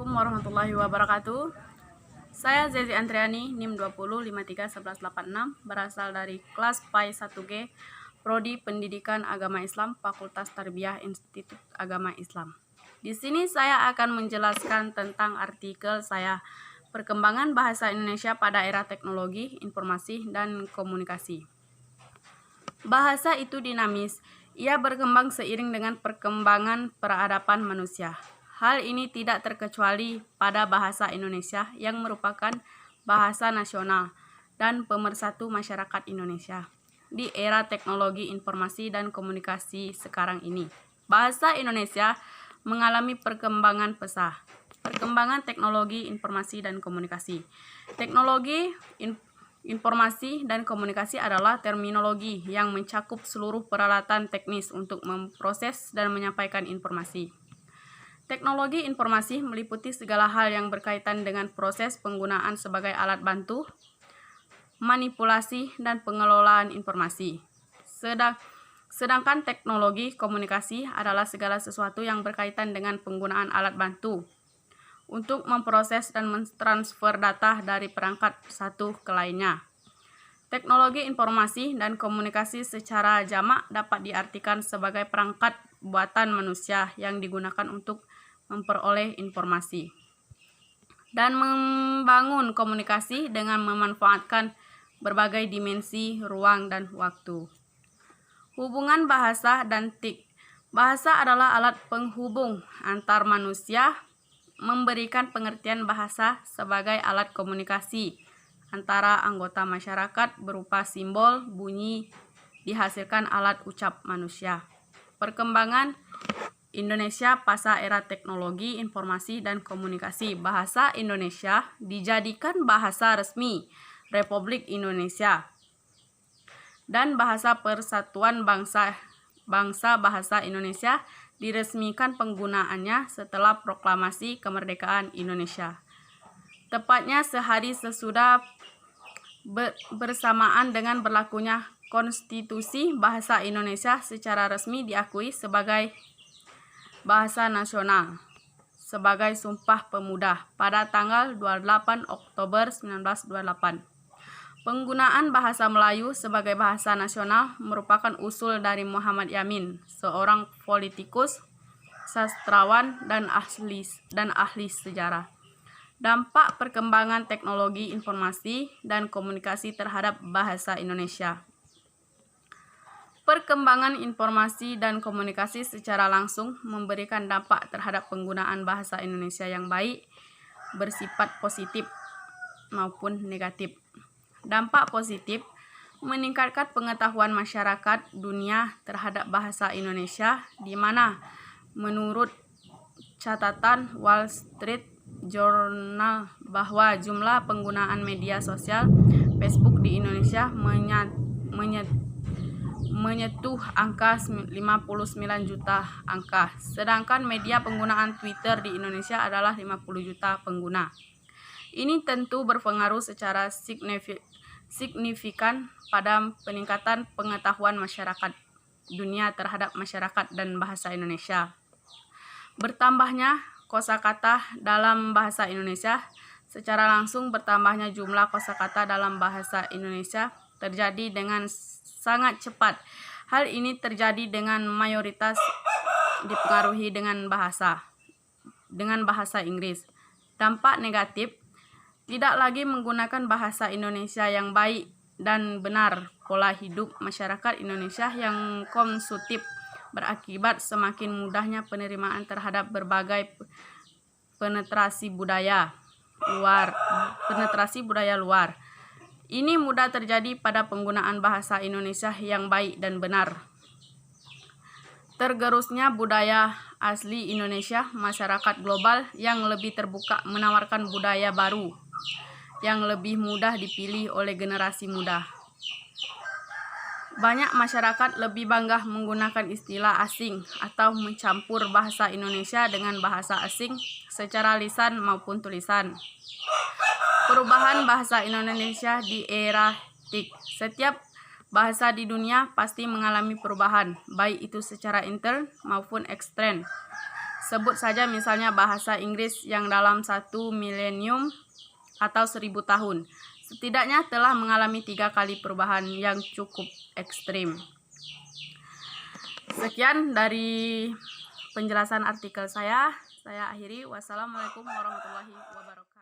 Assalamualaikum warahmatullahi wabarakatuh. Saya Zezi Antriani, NIM 20531186, berasal dari kelas PAI 1G, Prodi Pendidikan Agama Islam, Fakultas Tarbiyah Institut Agama Islam. Di sini saya akan menjelaskan tentang artikel saya, Perkembangan Bahasa Indonesia pada Era Teknologi, Informasi, dan Komunikasi. Bahasa itu dinamis, ia berkembang seiring dengan perkembangan peradaban manusia. Hal ini tidak terkecuali pada bahasa Indonesia yang merupakan bahasa nasional dan pemersatu masyarakat Indonesia. Di era teknologi informasi dan komunikasi sekarang ini, bahasa Indonesia mengalami perkembangan pesat. Perkembangan teknologi informasi dan komunikasi. Teknologi informasi dan komunikasi adalah terminologi yang mencakup seluruh peralatan teknis untuk memproses dan menyampaikan informasi. Teknologi informasi meliputi segala hal yang berkaitan dengan proses penggunaan sebagai alat bantu, manipulasi, dan pengelolaan informasi. Sedangkan teknologi komunikasi adalah segala sesuatu yang berkaitan dengan penggunaan alat bantu untuk memproses dan mentransfer data dari perangkat satu ke lainnya. Teknologi informasi dan komunikasi secara jamak dapat diartikan sebagai perangkat buatan manusia yang digunakan untuk memperoleh informasi dan membangun komunikasi dengan memanfaatkan berbagai dimensi ruang dan waktu. Hubungan bahasa dan TIK. Bahasa adalah alat penghubung antar manusia, memberikan pengertian bahasa sebagai alat komunikasi antara anggota masyarakat berupa simbol, bunyi, dihasilkan alat ucap manusia. Perkembangan Indonesia pasca era teknologi informasi dan komunikasi. Bahasa Indonesia dijadikan bahasa resmi Republik Indonesia dan bahasa Persatuan Bangsa Bahasa Indonesia diresmikan penggunaannya setelah proklamasi kemerdekaan Indonesia. Tepatnya sehari sesudah bersamaan dengan berlakunya Konstitusi, bahasa Indonesia secara resmi diakui sebagai bahasa nasional sebagai Sumpah Pemuda pada tanggal 28 Oktober 1928. Penggunaan bahasa Melayu sebagai bahasa nasional merupakan usul dari Muhammad Yamin, seorang politikus, sastrawan, dan ahli sejarah. Dampak perkembangan teknologi informasi dan komunikasi terhadap bahasa Indonesia. Perkembangan informasi dan komunikasi secara langsung memberikan dampak terhadap penggunaan bahasa Indonesia yang baik, bersifat positif maupun negatif. Dampak positif meningkatkan pengetahuan masyarakat dunia terhadap bahasa Indonesia, di mana menurut catatan Wall Street Journal bahwa jumlah penggunaan media sosial Facebook di Indonesia menyentuh angka 59 juta angka, sedangkan media penggunaan Twitter di Indonesia adalah 50 juta pengguna. Ini tentu berpengaruh secara signifikan pada peningkatan pengetahuan masyarakat dunia terhadap masyarakat dan bahasa Indonesia. Bertambahnya kosakata dalam bahasa Indonesia, secara langsung bertambahnya jumlah kosakata dalam bahasa Indonesia terjadi dengan sangat cepat. Hal ini terjadi dengan mayoritas dipengaruhi dengan bahasa Inggris. Dampak negatif, tidak lagi menggunakan bahasa Indonesia yang baik dan benar. Pola hidup masyarakat Indonesia yang konsumtif berakibat semakin mudahnya penerimaan terhadap berbagai penetrasi budaya luar. Ini mudah terjadi pada penggunaan bahasa Indonesia yang baik dan benar. Tergerusnya budaya asli Indonesia, masyarakat global yang lebih terbuka menawarkan budaya baru yang lebih mudah dipilih oleh generasi muda. Banyak masyarakat lebih bangga menggunakan istilah asing atau mencampur bahasa Indonesia dengan bahasa asing secara lisan maupun tulisan. Perubahan bahasa Indonesia di era TIK. Setiap bahasa di dunia pasti mengalami perubahan, baik itu secara intern maupun ekstern. Sebut saja misalnya bahasa Inggris yang dalam 1 milenium atau 1000 tahun. Setidaknya telah mengalami 3 kali perubahan yang cukup ekstrim. Sekian dari penjelasan artikel saya akhiri. Wassalamualaikum warahmatullahi wabarakatuh.